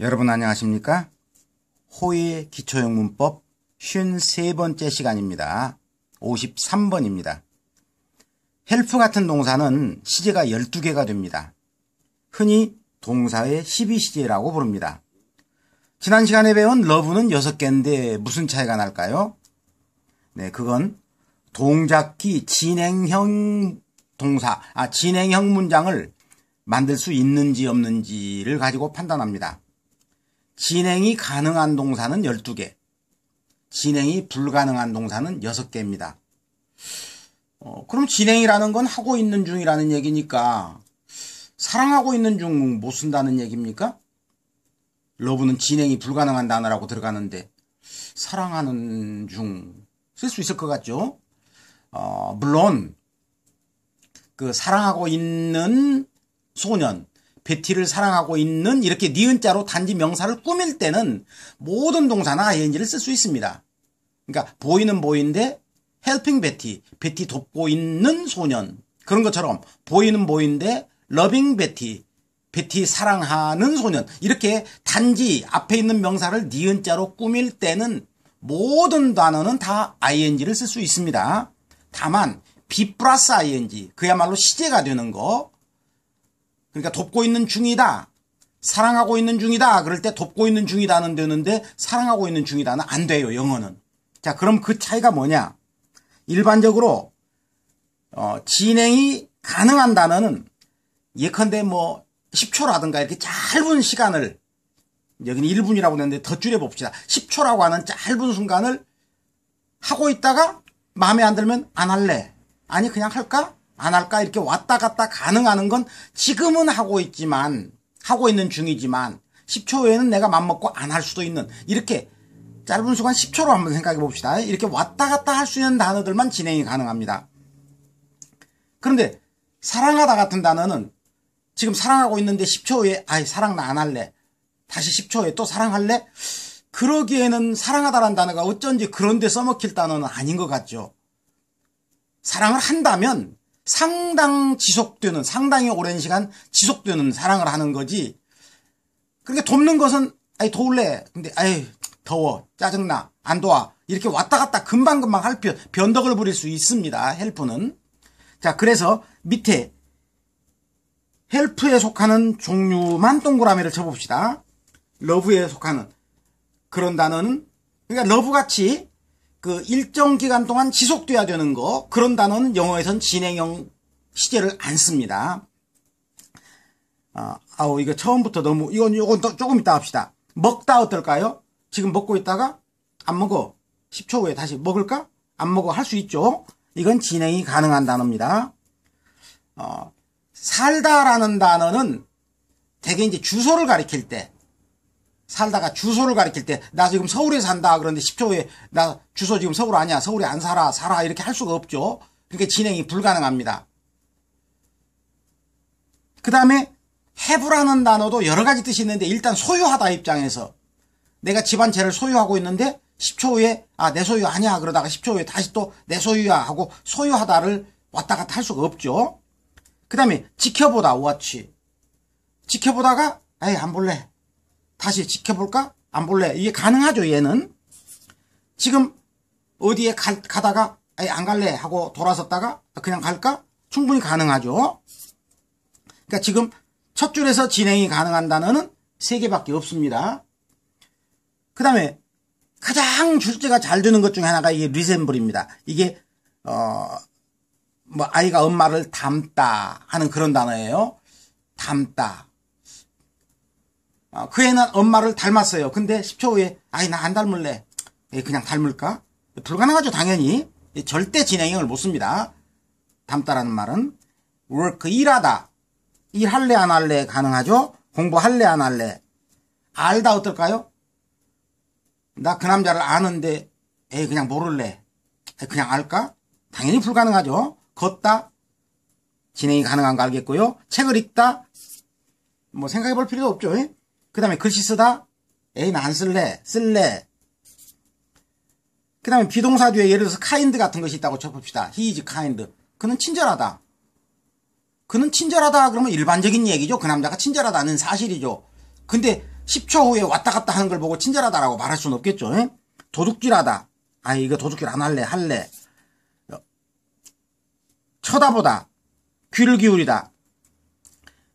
여러분 안녕하십니까? 호의 기초영문법 53번째 시간입니다. 53번입니다. help 같은 동사는 시제가 12개가 됩니다. 흔히 동사의 12시제라고 부릅니다. 지난 시간에 배운 love는 6개인데 무슨 차이가 날까요? 네, 그건 동작기 진행형 동사, 진행형 문장을 만들 수 있는지 없는지를 가지고 판단합니다. 진행이 가능한 동사는 12개, 진행이 불가능한 동사는 6개입니다. 그럼 진행이라는 건 하고 있는 중이라는 얘기니까 사랑하고 있는 중 못 쓴다는 얘기입니까? 러브는 진행이 불가능한 단어라고 들어가는데 사랑하는 중 쓸 수 있을 것 같죠? 물론 그 사랑하고 있는 소년, 베티를 사랑하고 있는 이렇게 니은자로 단지 명사를 꾸밀 때는 모든 동사나 ing를 쓸 수 있습니다. 그러니까 보이는 보인데 helping 베티, 베티 돕고 있는 소년, 그런 것처럼 보이는 보인데 loving 베티, 베티 사랑하는 소년, 이렇게 단지 앞에 있는 명사를 니은자로 꾸밀 때는 모든 단어는 다 ing를 쓸 수 있습니다. 다만 be 플러스 ing, 그야말로 시제가 되는 거, 그러니까 돕고 있는 중이다, 사랑하고 있는 중이다 그럴 때 돕고 있는 중이다는 되는데 사랑하고 있는 중이다는 안 돼요, 영어는. 자, 그럼 그 차이가 뭐냐? 일반적으로 진행이 가능한 단어는 예컨대 뭐 10초라든가 이렇게 짧은 시간을, 여기는 1분이라고 했는데 더 줄여봅시다. 10초라고 하는 짧은 순간을 하고 있다가 마음에 안 들면 안 할래, 아니 그냥 할까? 안 할까? 이렇게 왔다 갔다 가능하는 건 지금은 하고 있지만, 하고 있는 중이지만 10초 후에는 내가 맘먹고 안 할 수도 있는, 이렇게 짧은 시간 10초로 한번 생각해 봅시다. 이렇게 왔다 갔다 할 수 있는 단어들만 진행이 가능합니다. 그런데 사랑하다 같은 단어는 지금 사랑하고 있는데 10초 후에 아이 사랑 나 안 할래, 다시 10초 후에 또 사랑할래? 그러기에는 사랑하다라는 단어가 어쩐지 그런데 써먹힐 단어는 아닌 것 같죠. 사랑을 한다면 상당히 오랜 시간 지속되는 사랑을 하는 거지. 그러니까 돕는 것은 아이 도울래, 근데 아이 더워, 짜증나, 안 도와, 이렇게 왔다 갔다 금방금방 할 변덕을 부릴 수 있습니다, 헬프는. 자, 그래서 밑에 헬프에 속하는 종류만 동그라미를 쳐봅시다. 러브에 속하는 그런 단어는, 그러니까 러브같이 그 일정 기간 동안 지속돼야 되는 거, 그런 단어는 영어에선 진행형 시제를 안 씁니다. 이거 처음부터 너무, 이건 조금 이따 합시다. 먹다 어떨까요? 지금 먹고 있다가 안 먹어, 10초 후에 다시 먹을까? 안 먹어, 할 수 있죠. 이건 진행이 가능한 단어입니다. 살다라는 단어는 대개 이제 주소를 가리킬 때, 살다가 주소를 가리킬 때, 나 지금 서울에 산다 그런데 10초 후에 나 주소 지금 서울 아니야, 서울에 안 살아 이렇게 할 수가 없죠. 그러니까 진행이 불가능합니다. 그 다음에 have라는 단어도 여러 가지 뜻이 있는데, 일단 소유하다 입장에서 내가 집 한 채를 소유하고 있는데 10초 후에 내 소유 아니야 그러다가 10초 후에 다시 또 내 소유야 하고 소유하다를 왔다 갔다 할 수가 없죠. 그 다음에 지켜보다, watch, 지켜보다가 안 볼래, 다시 지켜볼까? 안 볼래, 이게 가능하죠. 얘는 지금 어디에 가다가 안 갈래 하고 돌아섰다가 그냥 갈까? 충분히 가능하죠. 그러니까 지금 첫 줄에서 진행이 가능한 단어는 3개밖에 없습니다. 그 다음에 가장 줄제가 잘 되는 것 중에 하나가 이게 resemble입니다. 이게 아이가 엄마를 닮다 하는 그런 단어예요. 닮다. 그 애는 엄마를 닮았어요. 근데 10초 후에 나 안 닮을래, 그냥 닮을까? 불가능하죠, 당연히. 절대 진행형을 못 씁니다. 닮다라는 말은. work, 일하다, 일할래 안 할래 가능하죠. 공부할래 안 할래. 알다 어떨까요? 나 그 남자를 아는데 그냥 모를래, 그냥 알까? 당연히 불가능하죠. 걷다, 진행이 가능한 거 알겠고요. 책을 읽다, 뭐 생각해 볼 필요도 없죠. 그 다음에 글씨 쓰다, 나 안 쓸래, 그 다음에 비동사 뒤에 예를 들어서 kind 같은 것이 있다고 쳐봅시다. he is kind, 그는 친절하다. 그는 친절하다 그러면 일반적인 얘기죠. 그 남자가 친절하다는 사실이죠. 근데 10초 후에 왔다 갔다 하는 걸 보고 친절하다라고 말할 수는 없겠죠. 에? 도둑질하다. 아, 이거 도둑질 안 할래. 쳐다보다. 귀를 기울이다.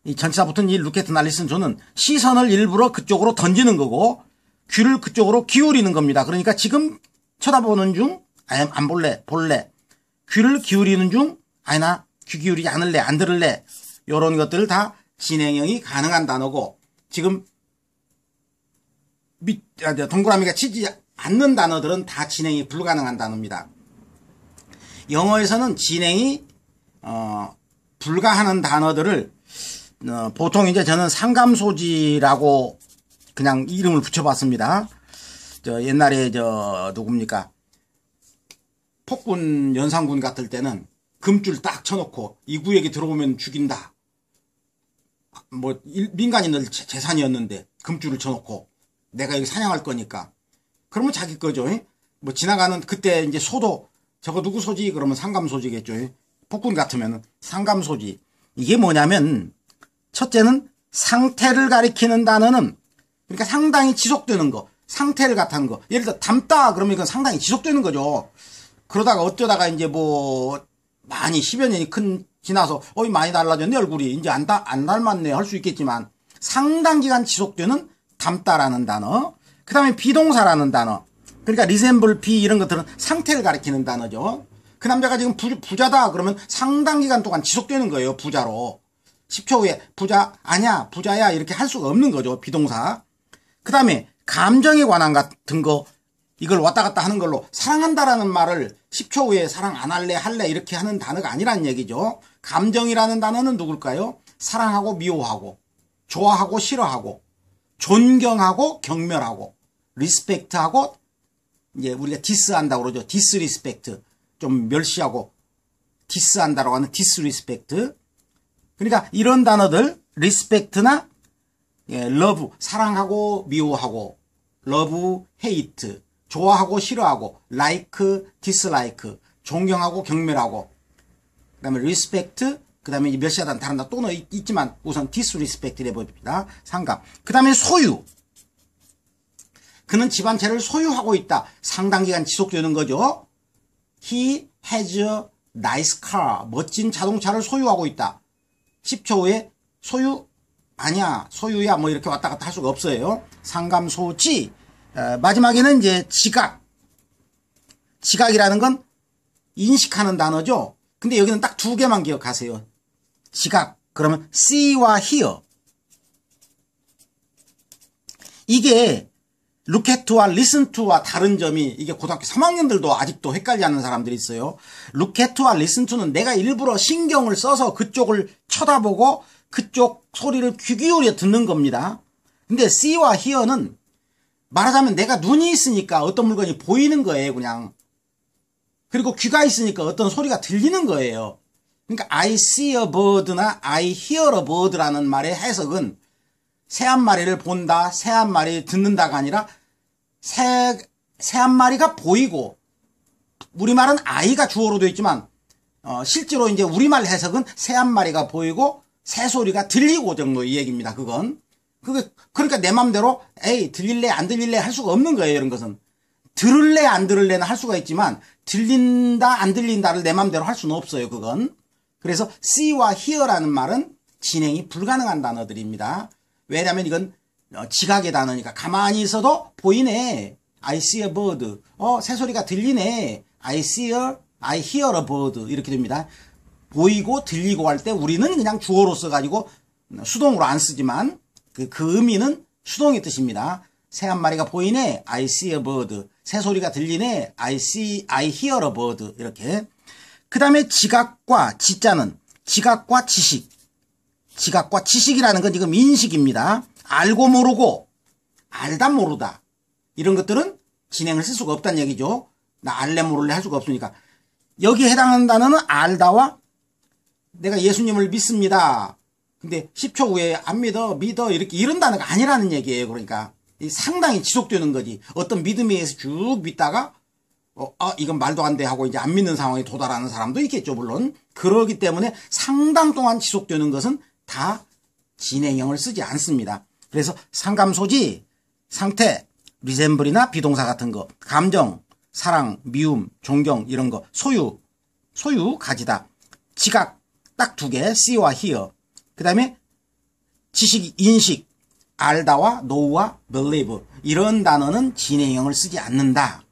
이 전치사 붙은 이 look at 나 listen to는 시선을 일부러 그쪽으로 던지는 거고 귀를 그쪽으로 기울이는 겁니다. 그러니까 지금 쳐다보는 중 안 볼래. 귀를 기울이는 중 아니 나 귀 기울이지 않을래. 안 들을래. 이런 것들을 다 진행형이 가능한 단어고 지금 동그라미가 치지 않는 단어들은 다 진행이 불가능한 단어입니다. 영어에서는 진행이 불가하는 단어들을 보통 이제 저는 상감소지라고 그냥 이름을 붙여봤습니다. 옛날에 누굽니까? 폭군 연산군 같을 때는 금줄 딱 쳐놓고 이 구역에 들어오면 죽인다. 뭐 민간인들 재산이었는데 금줄을 쳐놓고 내가 여기 사냥할 거니까 그러면 자기 거죠. 뭐 지나가는 그때 이제 소도 저거 누구 소지? 그러면 상감소지겠죠. 폭군 같으면 상감소지. 이게 뭐냐면 첫째는 상태를 가리키는 단어는 그러니까 상당히 지속되는 거, 상태를 같은 거. 예를 들어 닮다 그러면 이건 상당히 지속되는 거죠. 그러다가 어쩌다가 이제 뭐 많이 10여 년이 지나서 많이 달라졌네 얼굴이 이제 안 닮았네 할 수 있겠지만 상당 기간 지속되는 닮다라는 단어. 그 다음에 비동사라는 단어. 그러니까 resemble, be 이런 것들은 상태를 가리키는 단어죠. 그 남자가 지금 부자다 그러면 상당 기간 동안 지속되는 거예요. 부자로. 10초 후에 부자 아니야 부자야 이렇게 할 수가 없는 거죠. 비동사. 그 다음에 감정에 관한 같은 거 이걸 왔다 갔다 하는 걸로 사랑한다라는 말을 10초 후에 사랑 안 할래 이렇게 하는 단어가 아니란 얘기죠. 감정이라는 단어는 누굴까요? 사랑하고 미워하고 좋아하고 싫어하고 존경하고 경멸하고 리스펙트하고 이제 우리가 디스한다고 그러죠. 디스리스펙트 좀 멸시하고 디스한다라고 하는 디스리스펙트. 그러니까 이런 단어들 리스펙트나 러브 사랑하고 미워하고 러브 헤이트 좋아하고 싫어하고 like dislike 존경하고 경멸하고 그다음에 respect 그다음에 이제 멸시하다는 다른 단어 또는 있지만 우선 disrespect를 해봅니다. 상감. 그다음에 소유. 그는 집 한 채를 소유하고 있다. 상당 기간 지속되는 거죠. He has a nice car. 멋진 자동차를 소유하고 있다. 10초 후에 소유 아니야 소유야 뭐 이렇게 왔다 갔다 할 수가 없어요. 상감소지. 마지막에는 이제 지각. 지각이라는 건 인식하는 단어죠. 근데 여기는 딱 두 개만 기억하세요. 지각. 그러면 see와 hear. 이게 look at와 listen to와 다른 점이 이게 고등학교 3학년들도 아직도 헷갈려하는 사람들이 있어요. look at와 listen to는 내가 일부러 신경을 써서 그쪽을 쳐다보고 그쪽 소리를 귀 기울여 듣는 겁니다. 근데 see와 hear는 말하자면 내가 눈이 있으니까 어떤 물건이 보이는 거예요, 그냥. 그리고 귀가 있으니까 어떤 소리가 들리는 거예요. 그러니까 I see a bird나 I hear a bird라는 말의 해석은 새 한 마리를 본다, 새 한 마리 듣는다가 아니라 새 한 마리가 보이고 우리말은 I가 주어로 되어 있지만 실제로 이제 우리말 해석은 새 한 마리가 보이고 새 소리가 들리고 정도 이 얘기입니다. 그러니까 내 맘대로 에이 들릴래 안 들릴래 할 수가 없는 거예요. 이런 것은 들을래 안 들을래는 할 수가 있지만 들린다 안 들린다를 내 맘대로 할 수는 없어요. 그건 그래서 see와 hear라는 말은 진행이 불가능한 단어들입니다. 왜냐하면 이건 지각의 단어니까 가만히 있어도 보이네. I see a bird. 새소리가 들리네. I hear a bird. 이렇게 됩니다. 보이고 들리고 할 때 우리는 그냥 주어로 써가지고 수동으로 안 쓰지만 그 의미는 수동의 뜻입니다. 새 한 마리가 보이네. I see a bird. 새소리가 들리네. I hear a bird. 이렇게. 그 다음에 지각과 지자는 지각과 지식. 지각과 지식이라는 건 지금 인식입니다. 알고 모르고 알다 모르다 이런 것들은 진행을 쓸 수가 없다는 얘기죠. 나 알래 모를래 할 수가 없으니까. 여기에 해당하는 단어는 알다와 내가 예수님을 믿습니다. 근데 10초 후에 안 믿어 이렇게 이런 단어가 아니라는 얘기예요. 그러니까 상당히 지속되는 거지. 어떤 믿음에 의해서 쭉 믿다가 이건 말도 안 돼 하고 이제 안 믿는 상황에 도달하는 사람도 있겠죠. 물론 그러기 때문에 상당 동안 지속되는 것은 다 진행형을 쓰지 않습니다. 그래서 상감소지, 상태, 리셈블이나 비동사 같은 거, 감정, 사랑, 미움, 존경 이런 거, 소유, 가지다, 지각 딱 두 개, see와 hear. 그 다음에 지식, 인식, 알다와 know와 believe 이런 단어는 진행형을 쓰지 않는다.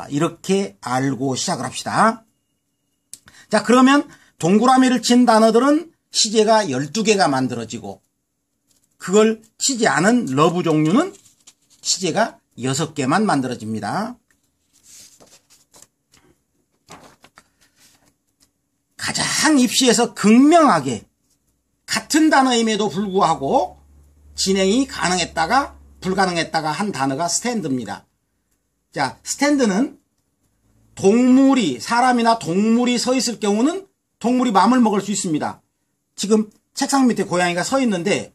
이렇게 알고 시작을 합시다. 자, 그러면 동그라미를 친 단어들은 시제가 12개가 만들어지고 그걸 치지 않은 러브 종류는 시제가 6개만 만들어집니다. 가장 입시에서 극명하게 같은 단어임에도 불구하고 진행이 가능했다가 불가능했다가 한 단어가 스탠드입니다. 자, 스탠드는 동물이, 사람이나 동물이 서 있을 경우는 동물이 마음을 먹을 수 있습니다. 지금 책상 밑에 고양이가 서 있는데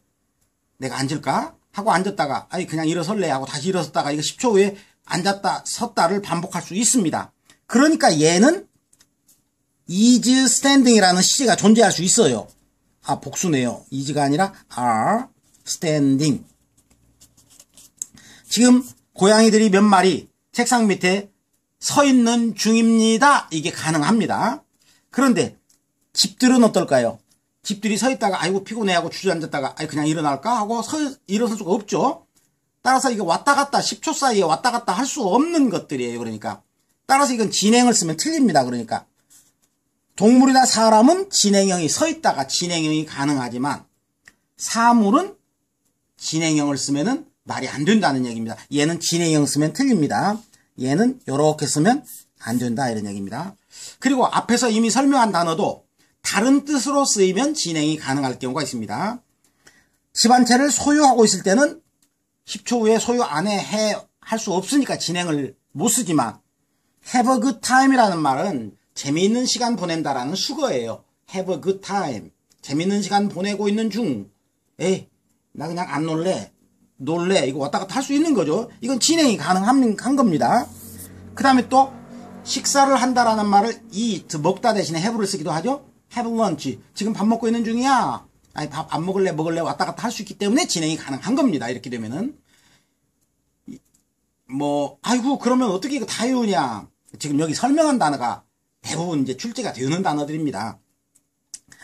내가 앉을까? 하고 앉았다가 아이 그냥 일어설래 하고 다시 일어섰다가 이거 10초 후에 앉았다 섰다를 반복할 수 있습니다. 그러니까 얘는 is standing이라는 시제가 존재할 수 있어요. 복수네요. is가 아니라 are standing. 지금 고양이들이 몇 마리 책상 밑에 서 있는 중입니다. 이게 가능합니다. 그런데 집들은 어떨까요? 집들이 서 있다가 아이고 피곤해 하고 주저앉았다가 아이 그냥 일어날까 하고 일어설 수가 없죠. 따라서 이게 왔다 갔다 10초 사이에 왔다 갔다 할 수 없는 것들이에요. 그러니까 따라서 이건 진행을 쓰면 틀립니다. 그러니까 동물이나 사람은 진행형이 서 있다가 진행형이 가능하지만 사물은 진행형을 쓰면은 말이 안 된다는 얘기입니다. 얘는 진행형 쓰면 틀립니다. 얘는 이렇게 쓰면 안 된다 이런 얘기입니다. 그리고 앞에서 이미 설명한 단어도 다른 뜻으로 쓰이면 진행이 가능할 경우가 있습니다. 집 한 채를 소유하고 있을 때는 10초 후에 소유 안 해 할 수 없으니까 진행을 못 쓰지만 have a good time이라는 말은 재미있는 시간 보낸다라는 수거예요. have a good time. 재미있는 시간 보내고 있는 중. 에이, 나 그냥 안 놀래. 이거 왔다 갔다 할 수 있는 거죠. 이건 진행이 가능한 겁니다. 그 다음에 또 식사를 한다라는 말을 eat, 먹다 대신에 have를 쓰기도 하죠. have lunch. 지금 밥 먹고 있는 중이야. 아니, 밥 안 먹을래 왔다 갔다 할 수 있기 때문에 진행이 가능한 겁니다. 이렇게 되면은. 아이고, 그러면 어떻게 이거 다 외우냐. 지금 여기 설명한 단어가 대부분 이제 출제가 되는 단어들입니다.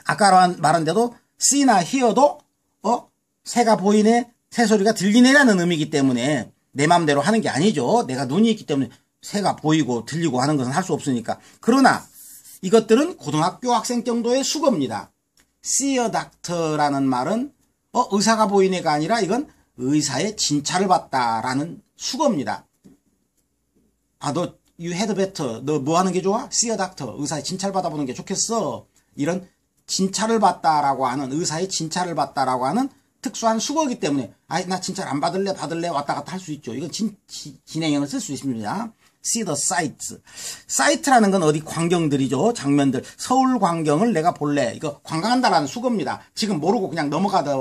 아까 말한 대로 see나 hear도 새가 보이네, 새소리가 들리네라는 의미이기 때문에 내 마음대로 하는 게 아니죠. 내가 눈이 있기 때문에 새가 보이고 들리고 하는 것은 할 수 없으니까. 그러나 이것들은 고등학교 학생 정도의 수거입니다. see a doctor라는 말은 의사가 보이네가 아니라 이건 의사의 진찰을 받다라는 수거입니다. 너 you had better. 너 뭐 하는 게 좋아? see a doctor. 의사의 진찰 받아보는 게 좋겠어. 이런 진찰을 받다라고 하는, 의사의 진찰을 받다라고 하는 특수한 수거이기 때문에 나 진찰 안 받을래 왔다 갔다 할 수 있죠. 이건 진행형을 쓸 수 있습니다. see the sights. sight라는 건 어디 광경들이죠. 장면들. 서울 광경을 내가 볼래. 이거 관광한다라는 수거입니다. 지금 모르고 그냥 넘어가다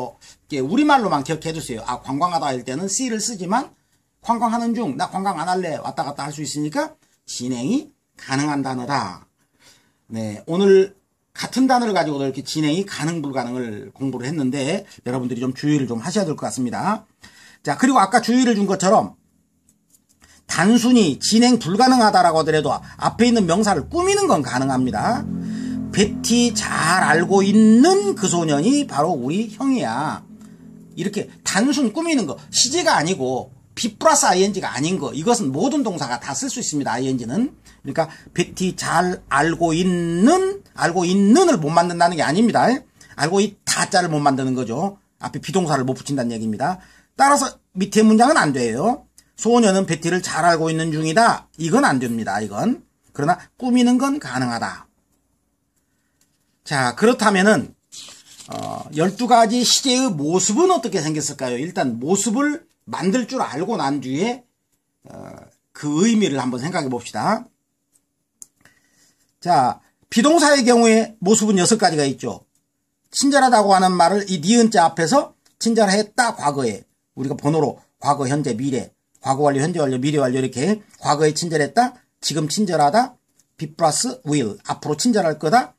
우리말로만 기억해 두세요. 관광하다 할 때는 see를 쓰지만 관광하는 중, 나 관광 안 할래. 왔다 갔다 할 수 있으니까 진행이 가능한 단어다. 네, 오늘 같은 단어를 가지고 이렇게 진행이 가능 불가능을 공부를 했는데 여러분들이 좀 주의를 좀 하셔야 될 것 같습니다. 자, 그리고 아까 주의를 준 것처럼 단순히 진행 불가능하다라고 하더라도 앞에 있는 명사를 꾸미는 건 가능합니다. 베티 잘 알고 있는 그 소년이 바로 우리 형이야. 이렇게 단순 꾸미는 거, 시제가 아니고 be 플러스 ing가 아닌 거, 이것은 모든 동사가 다 쓸 수 있습니다. ing는. 그러니까 베티 잘 알고 있는을 못 만든다는 게 아닙니다. 알고 있다자를 못 만드는 거죠. 앞에 비동사를 못 붙인다는 얘기입니다. 따라서 밑에 문장은 안 돼요. 소년은 베티를 잘 알고 있는 중이다. 이건 안 됩니다. 이건. 그러나 꾸미는 건 가능하다. 자, 그렇다면은 12가지 시제의 모습은 어떻게 생겼을까요? 일단 모습을 만들 줄 알고 난 뒤에 그 의미를 한번 생각해 봅시다. 자, 비동사의 경우에 모습은 6가지가 있죠. 친절하다고 하는 말을 이 니은자 앞에서 친절했다 과거에 우리가 번호로 과거, 현재, 미래, 과거 완료, 현재 완료, 미래 완료 이렇게 과거에 친절했다, 지금 친절하다, be 플러스 will 앞으로 친절할 거다,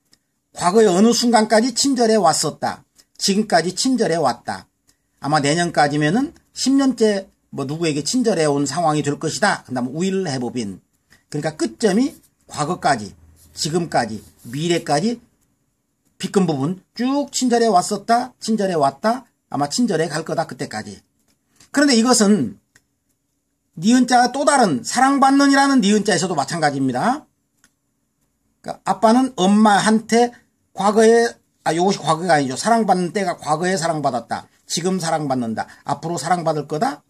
과거의 어느 순간까지 친절해 왔었다, 지금까지 친절해 왔다, 아마 내년까지면은 10년째 뭐 누구에게 친절해 온 상황이 될 것이다. 그 다음에 will have been. 그러니까 끝점이 과거까지, 지금까지, 미래까지 빗금 부분 쭉 친절해 왔었다, 친절해 왔다, 아마 친절해 갈 거다, 그때까지. 그런데 이것은 니은자가 또 다른 사랑받는이라는 니은자에서도 마찬가지입니다. 그러니까 아빠는 엄마한테 과거에, 이것이 과거가 아니죠. 사랑받는 때가 과거에 사랑받았다. 지금 사랑받는다. 앞으로 사랑받을 거다.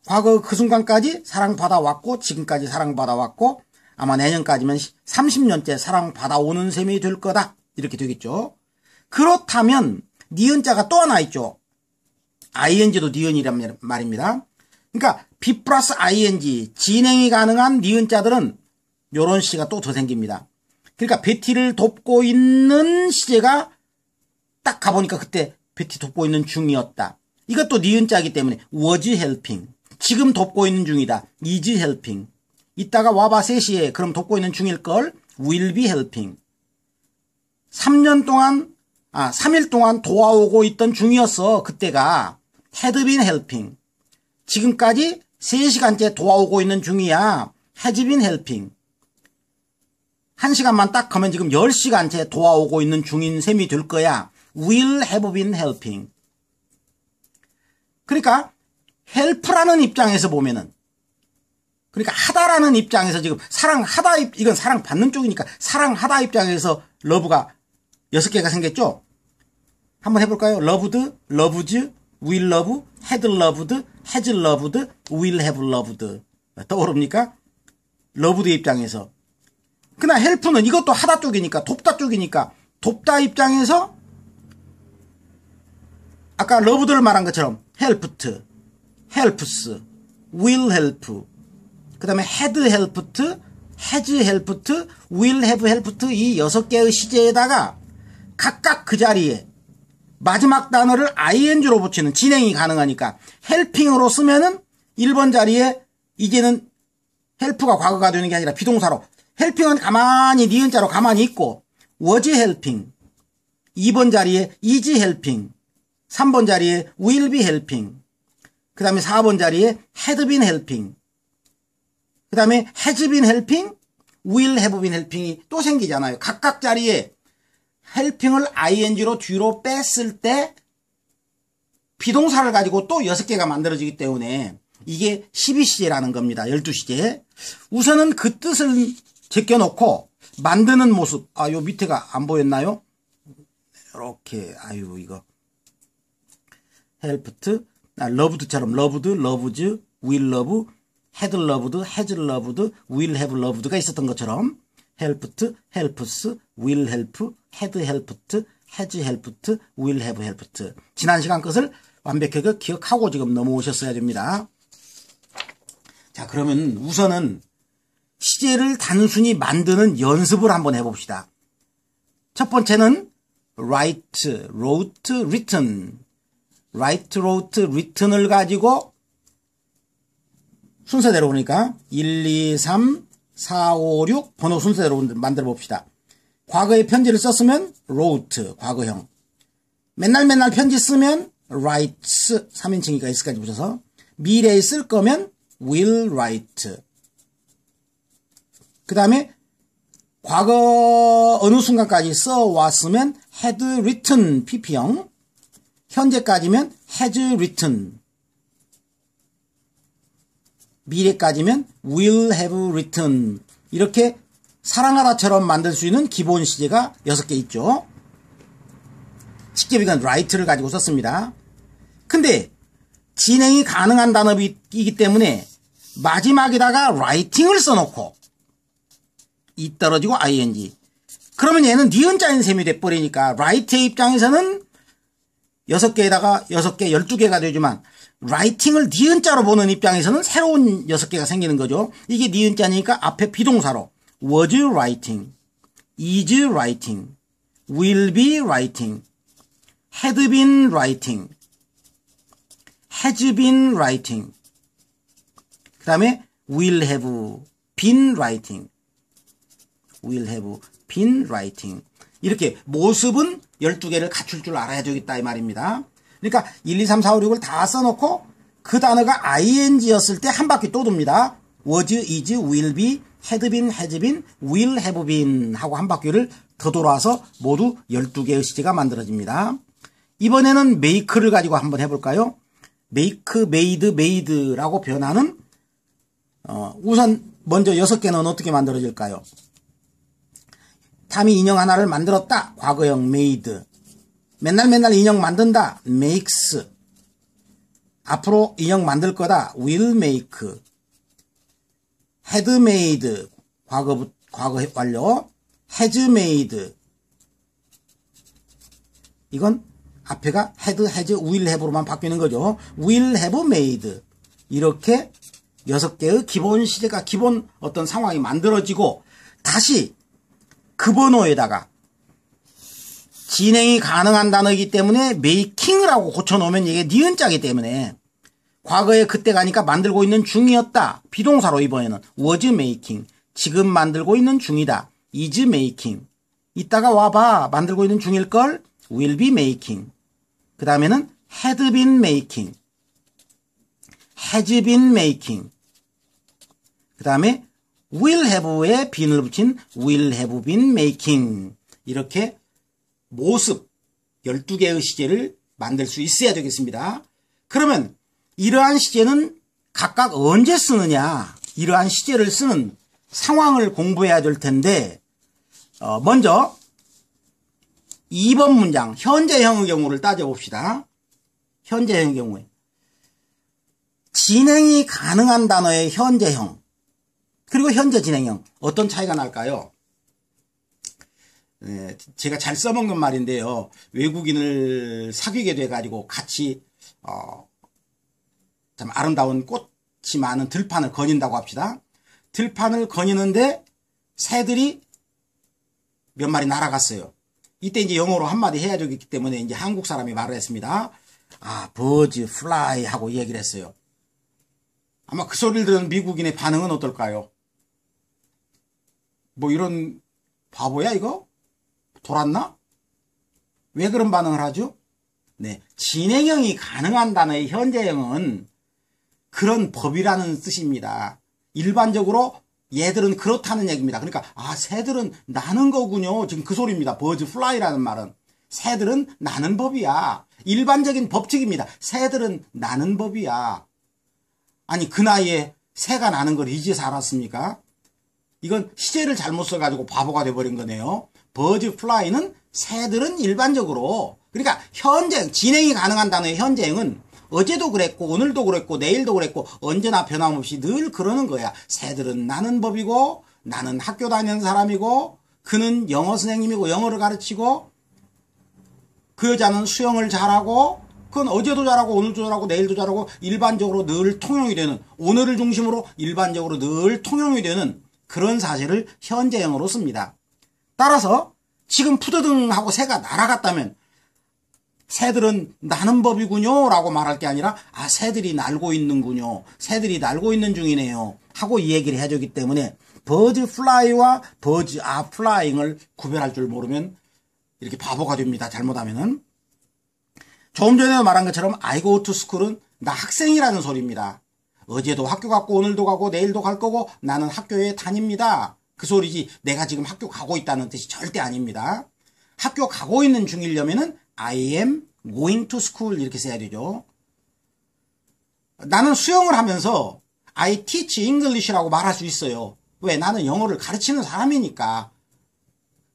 과거 그 순간까지 사랑받아왔고 지금까지 사랑받아왔고 아마 내년까지면 30년째 사랑받아오는 셈이 될 거다. 이렇게 되겠죠. 그렇다면 니은자가 또 하나 있죠. ing도 니은이란 말입니다. 그러니까 be 플러스 ing 진행이 가능한 니은자들은 요런 시가 또 더 생깁니다. 그러니까 베티를 돕고 있는 시제가 딱 가보니까 그때 베티 돕고 있는 중이었다. 이것도 니은자이기 때문에 was helping. 지금 돕고 있는 중이다. is helping. 이따가 와봐 3시에 그럼 돕고 있는 중일걸. will be helping. 3일 동안 도와오고 있던 중이었어. 그때가 had been helping. 지금까지 3시간째 도와오고 있는 중이야. has been helping. 1시간만 딱 하면 지금 10시간째 도와오고 있는 중인 셈이 될 거야. will have been helping. 그러니까 help라는 입장에서 보면은, 그러니까 하다라는 입장에서 지금 사랑하다, 이건 사랑받는 쪽이니까 사랑하다 입장에서 러브가 6개가 생겼죠. 한번 해볼까요? loved, loves, will love, had loved, has loved, will have loved. 떠오릅니까? loved 입장에서. 그러나 help는 이것도 하다 쪽이니까, 돕다 쪽이니까, 돕다 입장에서 아까 loved를 말한 것처럼 helped, helps, will help, 그 다음에 had helped, has helped, will have helped 이 6개의 시제에다가 각각 그 자리에 마지막 단어를 ing로 붙이는 진행이 가능하니까 helping으로 쓰면은 1번 자리에 이제는 help가 과거가 되는 게 아니라 비동사로 helping은 가만히 니은자로 가만히 있고 was helping 2번 자리에 is helping 3번 자리에 will be helping 그 다음에 4번 자리에 had been helping 그 다음에 has been helping will have been helping이 또 생기잖아요. 각각 자리에 helping을 ing로 뒤로 뺐을 때 비동사를 가지고 또 6개가 만들어지기 때문에 이게 12시제라는 겁니다. 12시제. 우선은 그 뜻을 제껴놓고 만드는 모습. 요 밑에가 안 보였나요? 이렇게 이거 helped, loved처럼 loved, loves, will love, had loved, has loved, will have loved가 있었던 것처럼 helped, helps, will help, had helped, has helped, will have helped. 지난 시간 것을 완벽하게 기억하고 지금 넘어오셨어야 됩니다. 자, 그러면 우선은 시제를 단순히 만드는 연습을 한번 해봅시다. 첫 번째는 write, wrote, written. write, wrote, written을 가지고 순서대로 보니까 1, 2, 3, 4, 5, 6 번호 순서대로 만들어 봅시다. 과거에 편지를 썼으면 wrote, 과거형. 맨날 편지 쓰면 writes, 3인칭이니까 s까지 붙여서 미래에 쓸 거면 will write. 그 다음에 과거 어느 순간까지 써왔으면 had written, pp형. 현재까지면 has written. 미래까지면 will have written. 이렇게 사랑하다처럼 만들 수 있는 기본 시제가 6개 있죠. 직접 이건 write를 가지고 썼습니다. 근데 진행이 가능한 단어이기 때문에 마지막에다가 writing을 써놓고 이 떨어지고 ing. 그러면 얘는 니은자인 셈이 돼버리니까 write의 입장에서는 6개에다가 6개, 12개가 되지만 writing을 니은자로 보는 입장에서는 새로운 6개가 생기는 거죠. 이게 니은자니까 앞에 비동사로 was writing, is writing, will be writing, had been writing, has been writing, 그 다음에 will have been writing, will have been writing. 이렇게 모습은 12개를 갖출 줄 알아야 되겠다 이 말입니다. 그러니까 1, 2, 3, 4, 5, 6을 다 써놓고 그 단어가 ing였을 때 한 바퀴 또 돕니다. was, is, will be, had been, has been, will have been 하고 한 바퀴를 더 돌아서 모두 12개의 시제가 만들어집니다. 이번에는 make를 가지고 한번 해볼까요? make, made, made라고 변하는 우선 먼저 6개는 어떻게 만들어질까요? 탐이 인형 하나를 만들었다. 과거형 made. 맨날 인형 만든다. makes. 앞으로 인형 만들 거다. will make. had made. 과거 완료. has made. 이건 앞에가 had, has, will have로만 바뀌는 거죠. will have made. 이렇게 6개의 기본 시제가 기본 어떤 상황이 만들어지고 다시 그 번호에다가 진행이 가능한 단어이기 때문에 making을 하고 고쳐놓으면 이게 니은자이기 때문에 과거에 그때 가니까 만들고 있는 중이었다. 비동사로 이번에는 was making. 지금 만들고 있는 중이다. is making. 이따가 와봐. 만들고 있는 중일걸. will be making. 그 다음에는 had been making. has been making. 그 다음에 will have에 bean을 붙인 will have been making. 이렇게 모습 12개의 시제를 만들 수 있어야 되겠습니다. 그러면 이러한 시제는 각각 언제 쓰느냐, 이러한 시제를 쓰는 상황을 공부해야 될 텐데 먼저 2번 문장 현재형의 경우를 따져봅시다. 현재형의 경우에 진행이 가능한 단어의 현재형 그리고 현재 진행형 어떤 차이가 날까요? 제가 잘 써먹는 말인데요. 외국인을 사귀게 돼가지고 같이 참 아름다운 꽃이 많은 들판을 거닌다고 합시다. 들판을 거니는데 새들이 몇 마리 날아갔어요. 이때 이제 영어로 한마디 해야 되기 때문에 이제 한국 사람이 말을 했습니다. birds fly 하고 얘기를 했어요. 아마 그 소리를 들은 미국인의 반응은 어떨까요? 뭐 이런 바보야 이거? 돌았나? 왜 그런 반응을 하죠? 네, 진행형이 가능한 단어의 현재형은 그런 법이라는 뜻입니다. 일반적으로 얘들은 그렇다는 얘기입니다. 그러니까 새들은 나는 거군요. 지금 그 소리입니다. birds fly라는 말은 새들은 나는 법이야. 일반적인 법칙입니다. 새들은 나는 법이야. 아니 그 나이에 새가 나는 걸 이제서 알았습니까? 이건 시제를 잘못 써가지고 바보가 돼버린 거네요. birds fly는 새들은 일반적으로 그러니까 현재 진행이 가능한 단어의 현재형은 어제도 그랬고 오늘도 그랬고 내일도 그랬고 언제나 변함없이 늘 그러는 거야. 새들은 나는 법이고 나는 학교 다니는 사람이고 그는 영어 선생님이고 영어를 가르치고 그 여자는 수영을 잘하고 그건 어제도 잘하고 오늘도 잘하고 내일도 잘하고 일반적으로 늘 통용이 되는 오늘을 중심으로 일반적으로 늘 통용이 되는 그런 사실을 현재형으로 씁니다. 따라서 지금 푸드등 하고 새가 날아갔다면 새들은 나는 법이군요 라고 말할 게 아니라 새들이 날고 있는군요. 새들이 날고 있는 중이네요 하고 이 얘기를 해주기 때문에 birds fly와 birds are flying을 구별할 줄 모르면 이렇게 바보가 됩니다. 잘못하면은. 조금 전에 말한 것처럼 I go to school은 나 학생이라는 소리입니다. 어제도 학교 갔고 오늘도 가고 내일도 갈 거고 나는 학교에 다닙니다. 그 소리지 내가 지금 학교 가고 있다는 뜻이 절대 아닙니다. 학교 가고 있는 중이려면은 I am going to school 이렇게 써야 되죠. 나는 수영을 하면서 I teach English라고 말할 수 있어요. 왜? 나는 영어를 가르치는 사람이니까.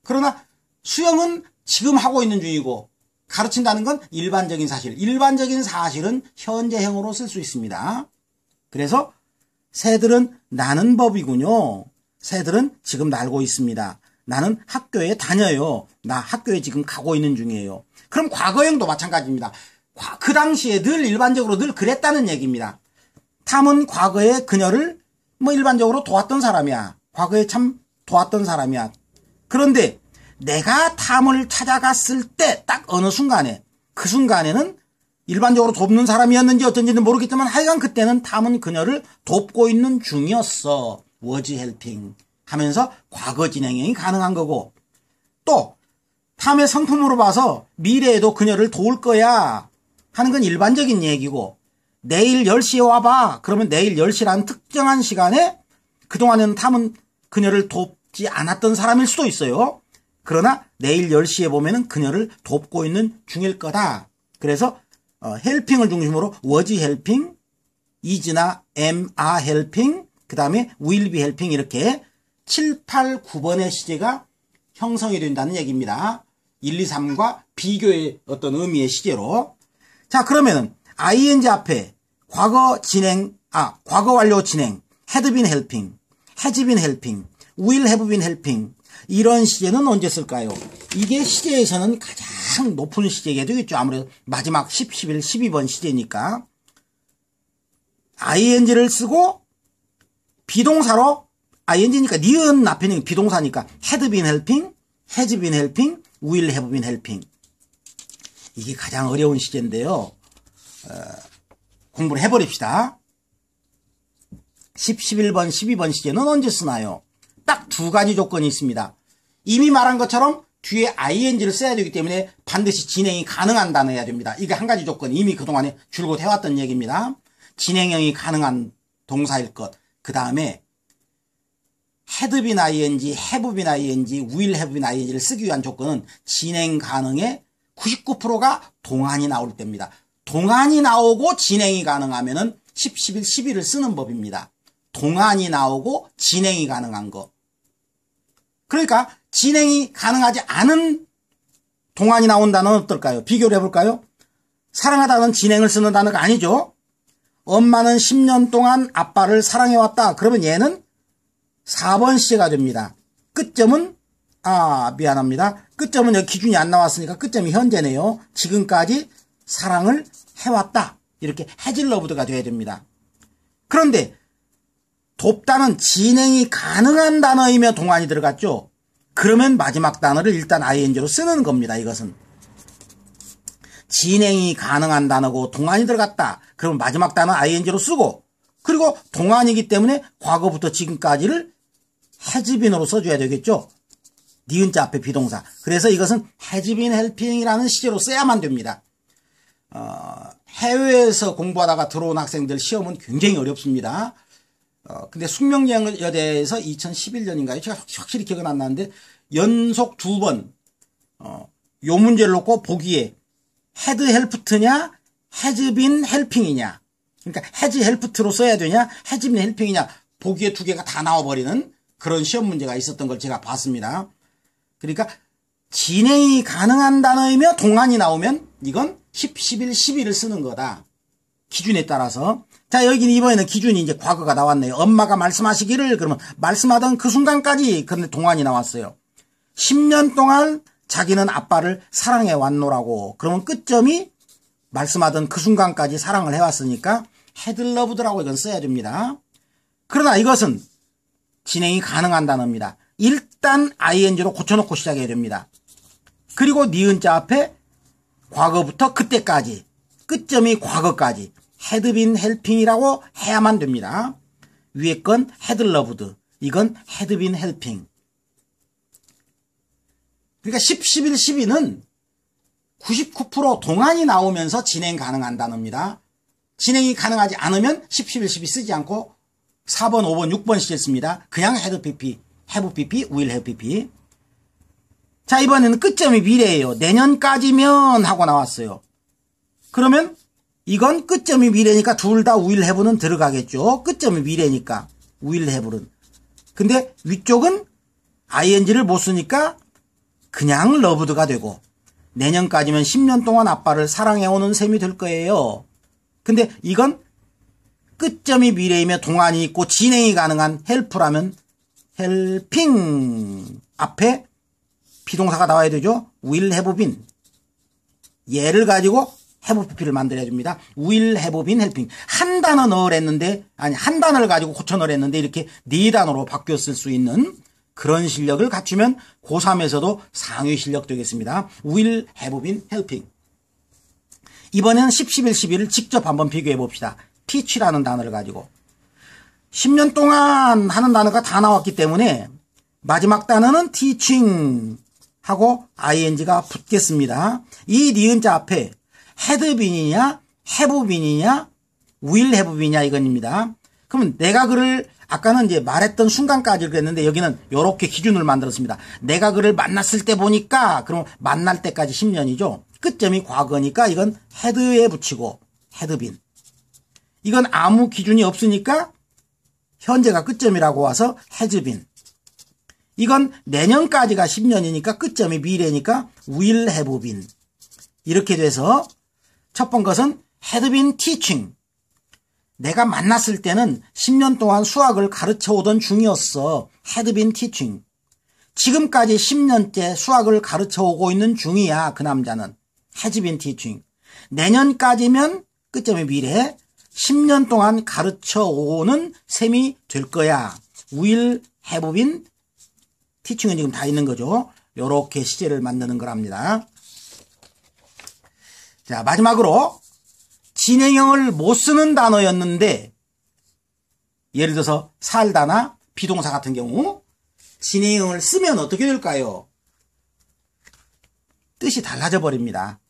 그러나 수영은 지금 하고 있는 중이고 가르친다는 건 일반적인 사실. 일반적인 사실은 현재형으로 쓸 수 있습니다. 그래서 새들은 나는 법이군요. 새들은 지금 날고 있습니다. 나는 학교에 다녀요. 나 학교에 지금 가고 있는 중이에요. 그럼 과거형도 마찬가지입니다. 그 당시에 늘 일반적으로 늘 그랬다는 얘기입니다. 탐은 과거에 그녀를 일반적으로 도왔던 사람이야. 과거에 참 도왔던 사람이야. 그런데 내가 탐을 찾아갔을 때 딱 어느 순간에 그 순간에는 일반적으로 돕는 사람이었는지 어쩐지는 모르겠지만 하여간 그때는 탐은 그녀를 돕고 있는 중이었어. was helping 하면서 과거 진행형이 가능한 거고 또 탐의 성품으로 봐서 미래에도 그녀를 도울 거야 하는 건 일반적인 얘기고, 내일 10시에 와봐. 그러면 내일 10시라는 특정한 시간에 그동안에는 탐은 그녀를 돕지 않았던 사람일 수도 있어요. 그러나 내일 10시에 보면은 그녀를 돕고 있는 중일 거다. 그래서 헬핑을 중심으로 was helping, is나 am, are helping, 그 다음에 will be helping 이렇게 7, 8, 9번의 시제가 형성이 된다는 얘기입니다. 1, 2, 3과 비교의 어떤 의미의 시제로. 자, 그러면은 ing 앞에 과거 완료 진행, had been helping, has been helping, will have been helping 이런 시제는 언제 쓸까요? 이게 시제에서는 가장 높은 시제가 되겠죠. 아무래도 마지막 10, 11, 12번 시제니까. ing를 쓰고 비동사로 ing니까 니은 앞에는 비동사니까 had been helping, has been helping, will have been helping. 이게 가장 어려운 시제인데요. 공부를 해버립시다. 10, 11번, 12번 시제는 언제 쓰나요? 딱 두 가지 조건이 있습니다. 이미 말한 것처럼 뒤에 ing를 써야 되기 때문에 반드시 진행이 가능한 단어여야 됩니다. 이게 한 가지 조건, 이미 그동안에 줄곧 해왔던 얘기입니다. 진행형이 가능한 동사일 것. 그 다음에 had been ing, have been ing, will have been ing를 쓰기 위한 조건은 진행 가능의 99%가 동안이 나올 때입니다. 동안이 나오고 진행이 가능하면은 10, 11, 12를 쓰는 법입니다. 동안이 나오고 진행이 가능한 거. 그러니까 진행이 가능하지 않은 동안이 나온 단어는 어떨까요? 비교를 해볼까요? 사랑하다는 진행을 쓰는 단어가 아니죠. 엄마는 10년 동안 아빠를 사랑해왔다. 그러면 얘는 4번 시제가 됩니다. 끝점은 미안합니다. 끝점은 여기 기준이 안 나왔으니까 끝점이 현재네요. 지금까지 사랑을 해왔다. 이렇게 has loved가 돼야 됩니다. 그런데 돕다는 진행이 가능한 단어이며 동안이 들어갔죠. 그러면 마지막 단어를 일단 ing로 쓰는 겁니다. 이것은 진행이 가능한 단어고 동안이 들어갔다. 그러면 마지막 단어 ing로 쓰고, 그리고 동안이기 때문에 과거부터 지금까지를 has been으로 써줘야 되겠죠. 니은자 앞에 비동사. 그래서 이것은 has been helping이라는 시제로 써야만 됩니다. 해외에서 공부하다가 들어온 학생들 시험은 굉장히 어렵습니다. 근데 숙명여대에서 2011년인가요? 제가 확실히 기억은 안 나는데 연속 2번 요 문제를 놓고 보기에 had helped냐 has been helping이냐, 그러니까 has helped로 써야 되냐 has been helping이냐, 보기에 두 개가 다 나와버리는 그런 시험 문제가 있었던 걸 제가 봤습니다. 그러니까 진행이 가능한 단어이며 동안이 나오면 이건 10, 11, 12를 쓰는 거다. 기준에 따라서. 자, 여기는 이번에는 기준이 이제 과거가 나왔네요. 엄마가 말씀하시기를, 그러면 말씀하던 그 순간까지, 그런데 동안이 나왔어요. 10년 동안 자기는 아빠를 사랑해 왔노라고. 그러면 끝점이 말씀하던 그 순간까지 사랑을 해왔으니까 had loved라고 이건 써야 됩니다. 그러나 이것은 진행이 가능한 단어입니다. 일단 ing로 고쳐놓고 시작해야 됩니다. 그리고 니은자 앞에 과거부터 그때까지, 끝점이 과거까지 had been helping이라고 해야만 됩니다. 위에 건 had loved, 이건 had been helping. 그러니까 10, 11, 12는 99% 동안이 나오면서 진행 가능한 단어입니다. 진행이 가능하지 않으면 10, 11, 12 쓰지 않고 4번, 5번, 6번 시제 씁니다. 그냥 had pp, have pp, will have pp. 자, 이번에는 끝점이 미래예요. 내년까지면 하고 나왔어요. 그러면 이건 끝점이 미래니까 둘 다 will have는 들어가겠죠. 끝점이 미래니까 will have는. 근데 위쪽은 ing를 못 쓰니까 그냥 loved가 되고, 내년까지면 10년 동안 아빠를 사랑해오는 셈이 될 거예요. 근데 이건 끝점이 미래이며 동안이 있고 진행이 가능한 help라면 helping 앞에 비동사가 나와야 되죠. will have been. 얘를 가지고 have pp를 만들어야 됩니다. will have been helping. 한 단어 넣으랬는데, 아니 한 단어를 가지고 고쳐 넣으랬는데 이렇게 네 단어로 바뀌었을 수 있는 그런 실력을 갖추면 고3에서도 상위 실력 되겠습니다. will have been helping. 이번에는 10, 11, 12를 직접 한번 비교해 봅시다. teach라는 단어를 가지고 10년 동안 하는 단어가 다 나왔기 때문에 마지막 단어는 teaching 하고 ing가 붙겠습니다. 이 니은자 앞에 헤드빈이냐, 해브빈이냐, will have빈이냐 이건입니다. 그러면 내가 그를 아까는 이제 말했던 순간까지 그랬는데 여기는 이렇게 기준을 만들었습니다. 내가 그를 만났을 때 보니까 그럼 만날 때까지 10년이죠. 끝점이 과거니까 이건 had에 붙이고 hadbeen. 이건 아무 기준이 없으니까 현재가 끝점이라고 와서 has been. 이건 내년까지가 10년이니까 끝점이 미래니까 will have been. 이렇게 돼서 첫 번 것은 had been teaching. 내가 만났을 때는 10년 동안 수학을 가르쳐 오던 중이었어. had been teaching. 지금까지 10년째 수학을 가르쳐 오고 있는 중이야. 그 남자는. has been teaching. 내년까지면 끝점이 미래. 10년 동안 가르쳐 오는 셈이 될 거야. will have been teaching은 지금 다 있는 거죠. 요렇게 시제를 만드는 거랍니다. 자, 마지막으로 진행형을 못 쓰는 단어였는데 예를 들어서 살다나 비동사 같은 경우 진행형을 쓰면 어떻게 될까요? 뜻이 달라져 버립니다.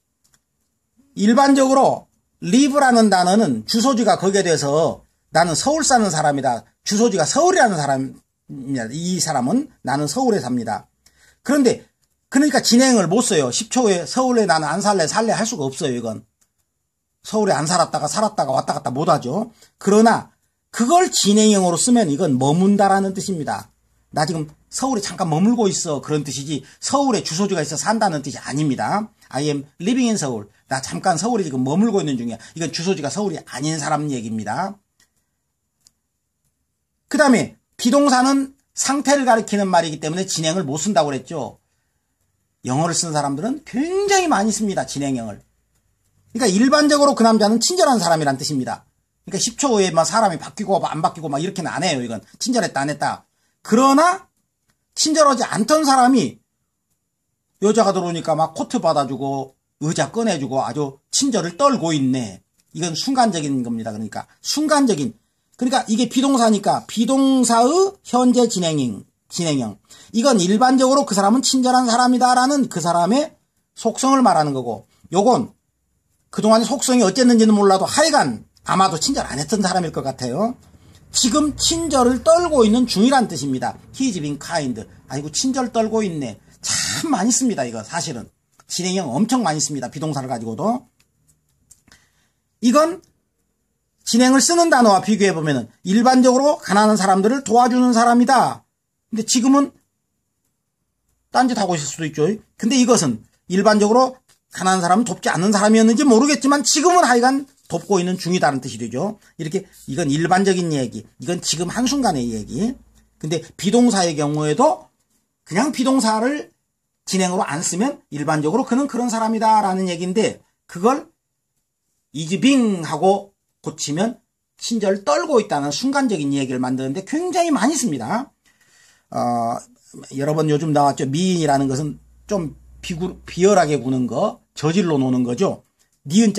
일반적으로 live라는 단어는 주소지가 거기에 대해서 나는 서울 사는 사람이다. 주소지가 서울이라는 사람입니다. 이 사람은 나는 서울에 삽니다. 그런데 그러니까 진행을 못 써요. 10초 후에 서울에 나는 안 살래 할 수가 없어요. 이건. 서울에 안 살았다가 왔다 갔다 못하죠. 그러나 그걸 진행형으로 쓰면 이건 머문다라는 뜻입니다. 나 지금 서울에 잠깐 머물고 있어 그런 뜻이지 서울에 주소지가 있어 산다는 뜻이 아닙니다. I am living in 서울. 나 잠깐 서울에 지금 머물고 있는 중이야. 이건 주소지가 서울이 아닌 사람 얘기입니다. 그 다음에 비동사는 상태를 가리키는 말이기 때문에 진행을 못 쓴다고 그랬죠. 영어를 쓰는 사람들은 굉장히 많이 씁니다. 진행형을. 그러니까 일반적으로 그 남자는 친절한 사람이란 뜻입니다. 그러니까 10초 후에 막 사람이 바뀌고 안 바뀌고 막 이렇게는 안 해요. 이건 친절했다 안 했다. 그러나 친절하지 않던 사람이 여자가 들어오니까 막 코트 받아주고 의자 꺼내주고 아주 친절을 떨고 있네. 이건 순간적인 겁니다. 그러니까 순간적인. 그러니까 이게 비동사니까 비동사의 현재 진행형. 이건 일반적으로 그 사람은 친절한 사람이다라는 그 사람의 속성을 말하는 거고 요건 그동안의 속성이 어쨌는지는 몰라도 하여간 아마도 친절 안 했던 사람일 것 같아요. 지금 친절을 떨고 있는 중이란 뜻입니다. He is being kind. 아이고 친절 떨고 있네. 참 많이 씁니다. 이거 사실은. 진행형 엄청 많이 씁니다. 비동사를 가지고도. 이건 진행을 쓰는 단어와 비교해보면 일반적으로 가난한 사람들을 도와주는 사람이다. 근데 지금은 딴짓하고 있을 수도 있죠. 근데 이것은 일반적으로 가난한 사람은 돕지 않는 사람이었는지 모르겠지만 지금은 하여간 돕고 있는 중이다는 뜻이 되죠. 이렇게 이건 일반적인 얘기. 이건 지금 한순간의 얘기. 근데 비동사의 경우에도 그냥 비동사를 진행으로 안 쓰면 일반적으로 그는 그런 사람이다라는 얘기인데 그걸 is being 하고 고치면 친절 떨고 있다는 순간적인 얘기를 만드는데 굉장히 많이 씁니다. 여러 번 요즘 나왔죠. 미인이라는 것은 좀 비열하게 구는 거, 저질러 놓는 거죠. 니은